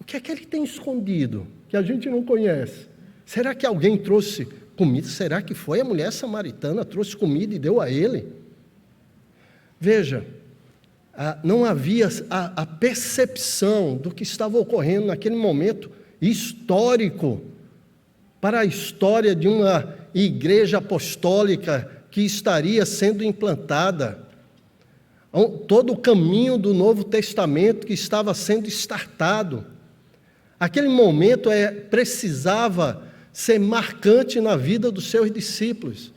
o que é que ele tem escondido, que a gente não conhece? Será que alguém trouxe comida? Será que foi a mulher samaritana, trouxe comida e deu a ele? Veja, não havia a percepção do que estava ocorrendo naquele momento histórico para a história de uma igreja apostólica que estaria sendo implantada. Todo o caminho do Novo Testamento que estava sendo startado. Aquele momento precisava ser marcante na vida dos seus discípulos.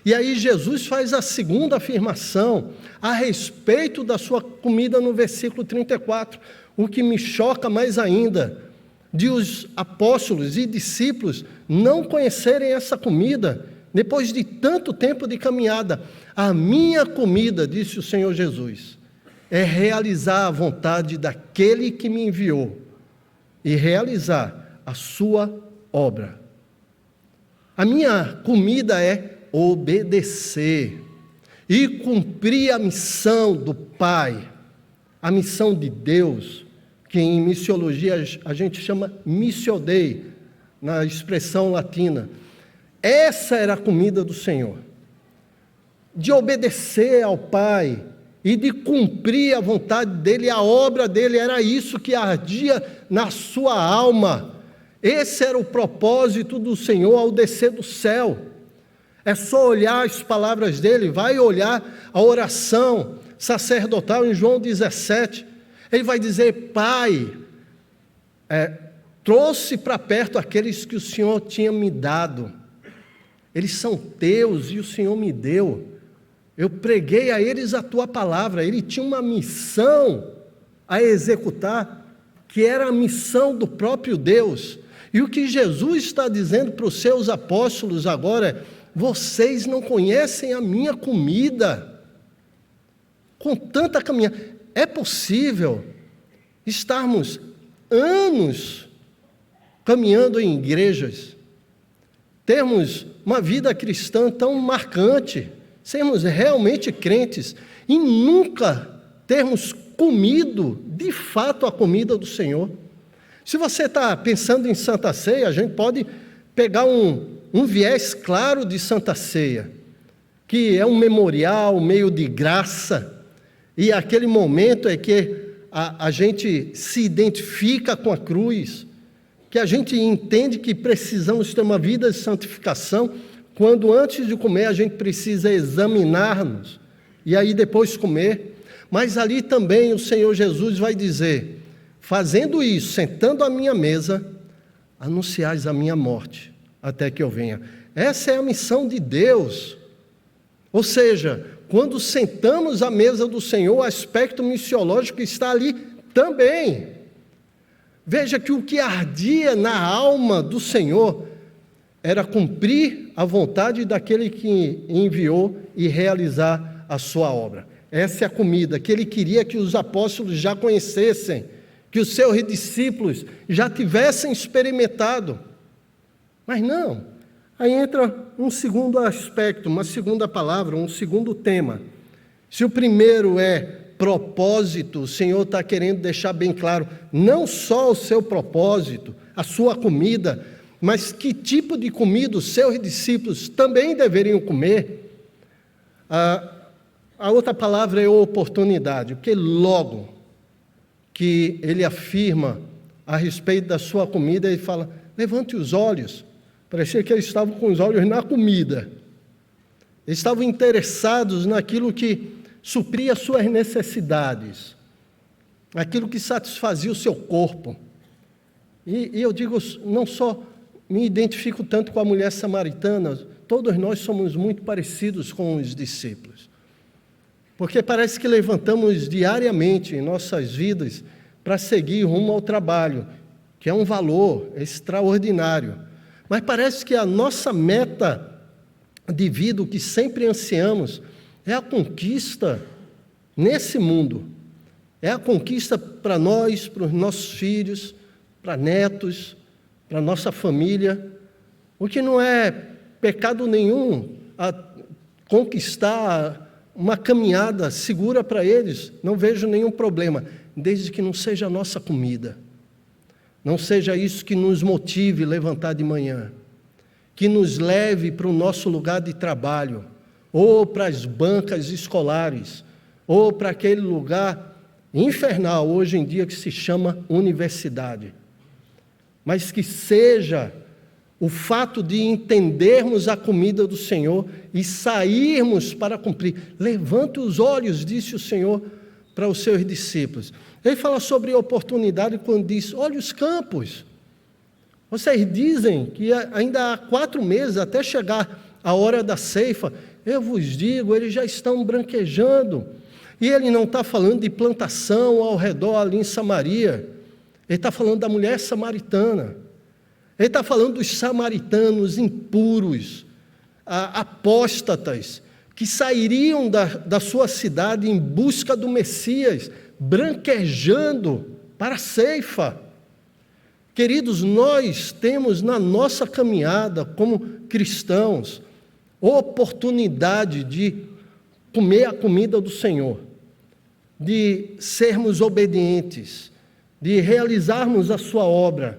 E aí Jesus faz a segunda afirmação a respeito da sua comida no versículo 34. O que me choca mais ainda, de os apóstolos e discípulos não conhecerem essa comida, depois de tanto tempo de caminhada. A minha comida, disse o Senhor Jesus, é realizar a vontade daquele que me enviou e realizar a sua obra. A minha comida é obedecer e cumprir a missão do Pai, a missão de Deus, que em missiologia a gente chama missio Dei, na expressão latina. Essa era a comida do Senhor, de obedecer ao Pai e de cumprir a vontade dEle, a obra dEle, era isso que ardia na sua alma. Esse era o propósito do Senhor ao descer do céu. É só olhar as palavras dEle, vai olhar a oração sacerdotal em João 17, ele vai dizer: Pai, trouxe para perto aqueles que o Senhor tinha me dado. Eles são teus e o Senhor me deu. Eu preguei a eles a tua palavra. Ele tinha uma missão a executar, que era a missão do próprio Deus. E o que Jesus está dizendo para os seus apóstolos agora é: vocês não conhecem a minha comida. Com tanta caminhada, é possível estarmos anos caminhando em igrejas, termos uma vida cristã tão marcante, sermos realmente crentes e nunca termos comido de fato a comida do Senhor. Se você está pensando em Santa Ceia, a gente pode pegar um viés claro de Santa Ceia, que é um memorial, meio de graça, e aquele momento é que a gente se identifica com a cruz, que a gente entende que precisamos ter uma vida de santificação, quando antes de comer a gente precisa examinar-nos, e aí depois comer. Mas ali também o Senhor Jesus vai dizer: fazendo isso, sentando à minha mesa, anunciais a minha morte, até que eu venha. Essa é a missão de Deus. Ou seja, quando sentamos à mesa do Senhor, o aspecto missiológico está ali também. Veja que o que ardia na alma do Senhor era cumprir a vontade daquele que enviou e realizar a sua obra. Essa é a comida que ele queria que os apóstolos já conhecessem, que os seus discípulos já tivessem experimentado. Mas não, aí entra um segundo aspecto, uma segunda palavra, um segundo tema. Se o primeiro é propósito, o Senhor está querendo deixar bem claro, não só o seu propósito, a sua comida, mas que tipo de comida os seus discípulos também deveriam comer. A outra palavra é oportunidade, porque logo que ele afirma a respeito da sua comida, ele fala: levante os olhos. Parecia que eles estavam com os olhos na comida. Eles estavam interessados naquilo que supria as suas necessidades, aquilo que satisfazia o seu corpo. E eu digo, não só me identifico tanto com a mulher samaritana, todos nós somos muito parecidos com os discípulos. Porque parece que levantamos diariamente em nossas vidas para seguir rumo ao trabalho, que é um valor extraordinário. Mas parece que a nossa meta de vida, o que sempre ansiamos, é a conquista nesse mundo. É a conquista para nós, para os nossos filhos, para netos, para nossa família. O que não é pecado nenhum a conquistar uma caminhada segura para eles, não vejo nenhum problema, desde que não seja a nossa comida, não seja isso que nos motive a levantar de manhã, que nos leve para o nosso lugar de trabalho, ou para as bancas escolares, ou para aquele lugar infernal hoje em dia que se chama universidade, mas que seja o fato de entendermos a comida do Senhor e sairmos para cumprir. Levante os olhos, disse o Senhor para os seus discípulos. Ele fala sobre oportunidade quando diz, olha os campos. Vocês dizem que ainda há 4 meses até chegar a hora da ceifa. Eu vos digo, eles já estão branquejando. E ele não está falando de plantação ao redor ali em Samaria. Ele está falando da mulher samaritana. Ele está falando dos samaritanos impuros, apóstatas, que sairiam da sua cidade em busca do Messias, branquejando para a ceifa. Queridos, nós temos na nossa caminhada como cristãos oportunidade de comer a comida do Senhor, de sermos obedientes, de realizarmos a sua obra.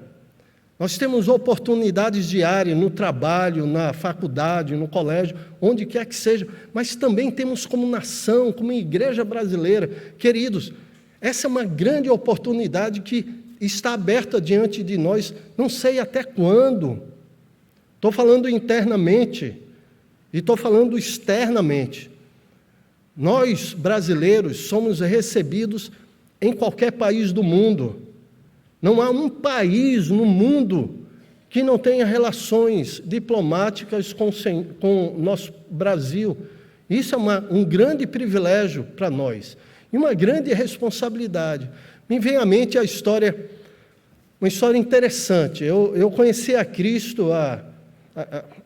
Nós temos oportunidades diárias no trabalho, na faculdade, no colégio, onde quer que seja, mas também temos como nação, como igreja brasileira. Queridos, essa é uma grande oportunidade que está aberta diante de nós, não sei até quando. Estou falando internamente e estou falando externamente. Nós, brasileiros, somos recebidos em qualquer país do mundo. Não há um país no mundo que não tenha relações diplomáticas com o nosso Brasil. Isso é um grande privilégio para nós e uma grande responsabilidade. Me vem à mente uma história interessante. Eu conheci a Cristo há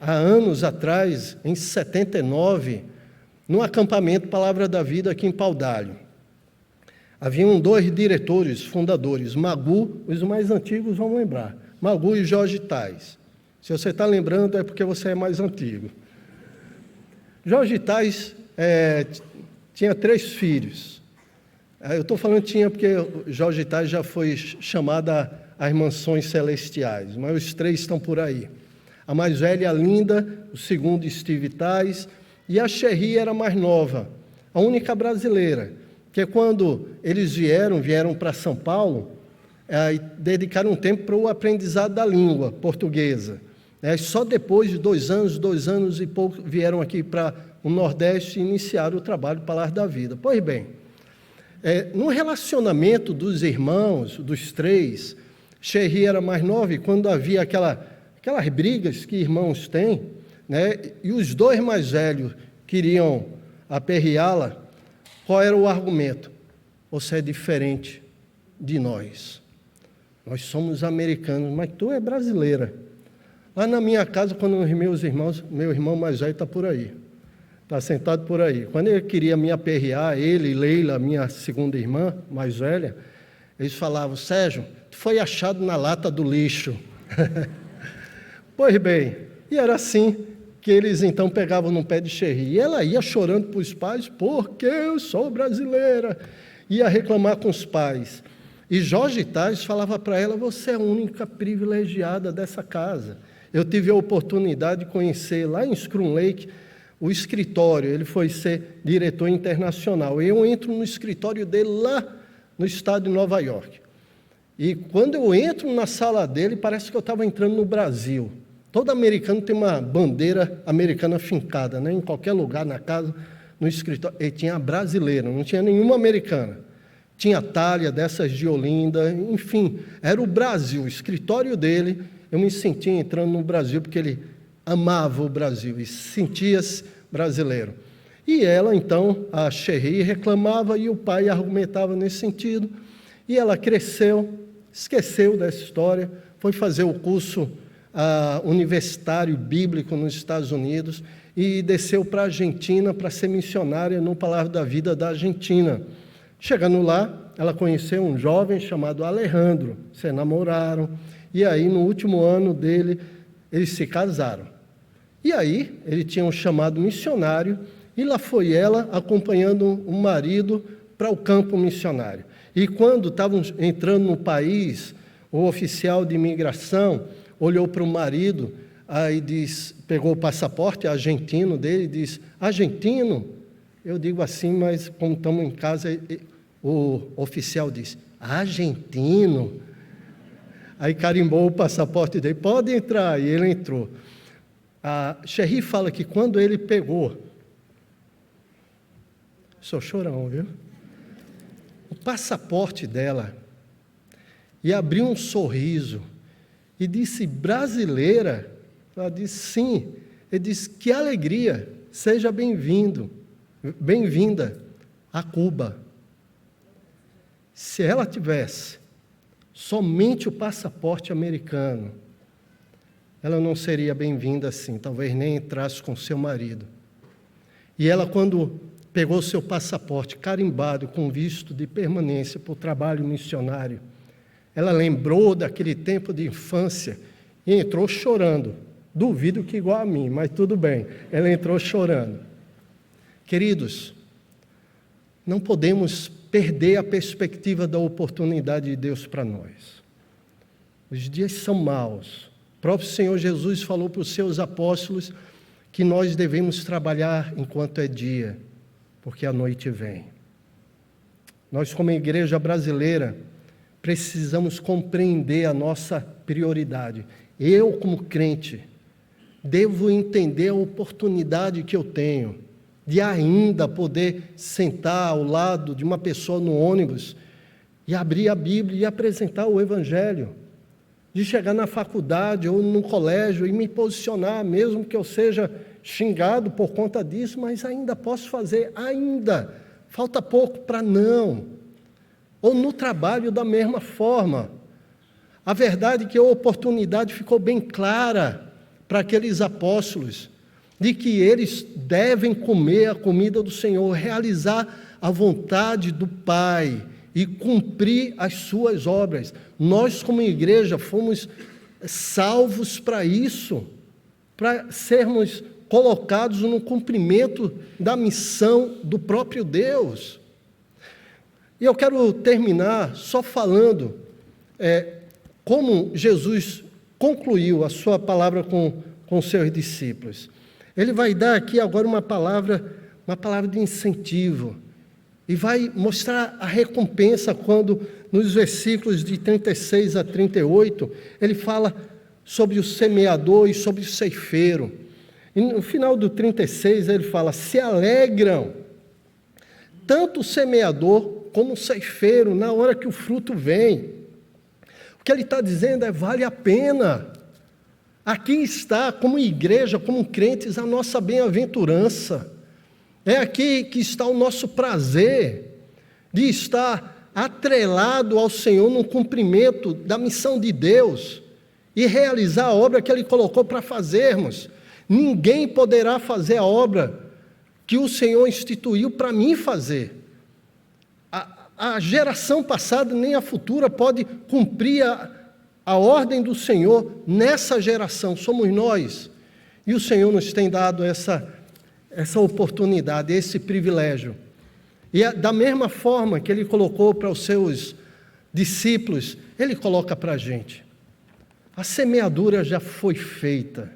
anos atrás, em 79, num acampamento Palavra da Vida aqui em Paudalho. Haviam 2 diretores, fundadores, Magu, os mais antigos vão lembrar, Magu e Jorge Tais. Se você está lembrando é porque você é mais antigo. Jorge Tais tinha 3 filhos. Eu estou falando tinha porque Jorge Tais já foi chamada às mansões celestiais, mas os 3 estão por aí. A mais velha, a Linda, o segundo, Steve Tais, e a Xerri era a mais nova, a única brasileira. Porque quando eles vieram para São Paulo, dedicaram um tempo para o aprendizado da língua portuguesa. Só depois de 2 anos e pouco, vieram aqui para o Nordeste e iniciaram o trabalho Palavra da Vida. Pois bem, no relacionamento dos irmãos, dos 3, Xerri era mais nova, e quando havia aquelas brigas que irmãos têm, e os 2 mais velhos queriam aperreá-la, qual era o argumento? Você é diferente de nós. Nós somos americanos, mas tu é brasileira. Lá na minha casa, quando os meus irmãos, meu irmão mais velho está por aí, está sentado por aí. Quando ele queria me aperrear, ele e Leila, minha segunda irmã mais velha, eles falavam, Sérgio, tu foi achado na lata do lixo. Pois bem, e era assim que eles então pegavam no pé de Xerri. E ela ia chorando para os pais, porque eu sou brasileira. Ia reclamar com os pais. E Jorge Tais falava para ela, você é a única privilegiada dessa casa. Eu tive a oportunidade de conhecer lá em Scrum Lake o escritório, ele foi ser diretor internacional. Eu entro no escritório dele lá no estado de Nova York. E quando eu entro na sala dele, parece que eu estava entrando no Brasil. Todo americano tem uma bandeira americana fincada, em qualquer lugar, na casa, no escritório. Ele tinha a brasileira, não tinha nenhuma americana. Tinha Thalia, dessas de Olinda, enfim, era o Brasil. O escritório dele, eu me sentia entrando no Brasil, porque ele amava o Brasil e sentia-se brasileiro. E ela, então, a Sherry, reclamava e o pai argumentava nesse sentido. E ela cresceu, esqueceu dessa história, foi fazer o curso universitário bíblico nos Estados Unidos e desceu para a Argentina para ser missionária no Palavra da Vida da Argentina. Chegando lá, ela conheceu um jovem chamado Alejandro, se namoraram, e aí no último ano dele, eles se casaram. E aí, ele tinha um chamado missionário, e lá foi ela acompanhando o marido para o campo missionário. E quando estavam entrando no país, o oficial de imigração olhou para o marido, aí pegou o passaporte argentino dele e disse: argentino? Eu digo assim, mas como estamos em casa, o oficial disse: argentino? Aí carimbou o passaporte dele, pode entrar, e ele entrou. A Sherry fala que quando ele pegou, sou chorão, viu? O passaporte dela, e abriu um sorriso, e disse: brasileira? Ela disse: sim. Ele disse: que alegria, seja bem-vinda a Cuba. Se ela tivesse somente o passaporte americano, ela não seria bem-vinda assim, talvez nem entrasse com seu marido. E ela, quando pegou seu passaporte carimbado com visto de permanência para o trabalho missionário, ela lembrou daquele tempo de infância e entrou chorando. Duvido que igual a mim, mas tudo bem, ela entrou chorando. Queridos, não podemos perder a perspectiva da oportunidade de Deus para nós. Os dias são maus. O próprio Senhor Jesus falou para os seus apóstolos que nós devemos trabalhar enquanto é dia, porque a noite vem. Nós, como igreja brasileira, precisamos compreender a nossa prioridade. Eu, como crente, devo entender a oportunidade que eu tenho de ainda poder sentar ao lado de uma pessoa no ônibus e abrir a Bíblia e apresentar o Evangelho, de chegar na faculdade ou no colégio e me posicionar, mesmo que eu seja xingado por conta disso, mas ainda posso fazer, ainda, falta pouco para não. Ou no trabalho da mesma forma. A verdade é que a oportunidade ficou bem clara para aqueles apóstolos, de que eles devem comer a comida do Senhor, realizar a vontade do Pai e cumprir as suas obras. Nós, como igreja, fomos salvos para isso, para sermos colocados no cumprimento da missão do próprio Deus. E eu quero terminar só falando como Jesus concluiu a sua palavra com seus discípulos. Ele vai dar aqui agora uma palavra de incentivo, e vai mostrar a recompensa quando, nos versículos de 36 a 38, ele fala sobre o semeador e sobre o ceifeiro. E no final do 36 ele fala: se alegram tanto o semeador como o ceifeiro na hora que o fruto vem. O que ele está dizendo é: vale a pena. Aqui está, como igreja, como crentes, a nossa bem-aventurança. É aqui que está o nosso prazer de estar atrelado ao Senhor no cumprimento da missão de Deus e realizar a obra que Ele colocou para fazermos. Ninguém poderá fazer a obra que o Senhor instituiu para mim fazer. A geração passada nem a futura pode cumprir a ordem do Senhor nessa geração, somos nós. E o Senhor nos tem dado essa oportunidade, esse privilégio. E da mesma forma que Ele colocou para os seus discípulos, Ele coloca para a gente. A semeadura já foi feita.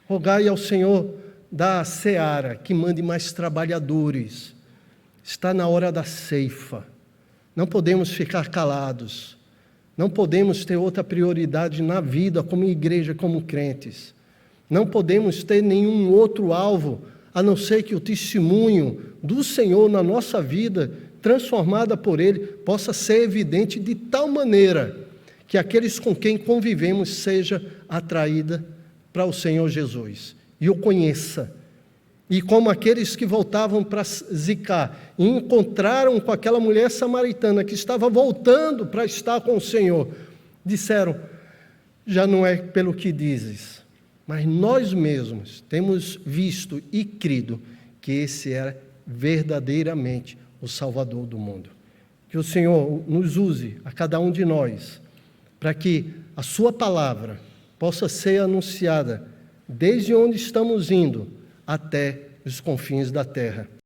Rogai ao Senhor da seara que mande mais trabalhadores. Está na hora da ceifa. Não podemos ficar calados. Não podemos ter outra prioridade na vida como igreja, como crentes. Não podemos ter nenhum outro alvo, a não ser que o testemunho do Senhor na nossa vida, transformada por Ele, possa ser evidente de tal maneira que aqueles com quem convivemos seja atraída para o Senhor Jesus e o conheça E como aqueles que voltavam para Zicá e encontraram com aquela mulher samaritana que estava voltando para estar com o Senhor, disseram: já não é pelo que dizes, mas nós mesmos temos visto e crido que esse é verdadeiramente o Salvador do mundo. Que o Senhor nos use, a cada um de nós, para que a sua palavra possa ser anunciada desde onde estamos indo até os confins da terra.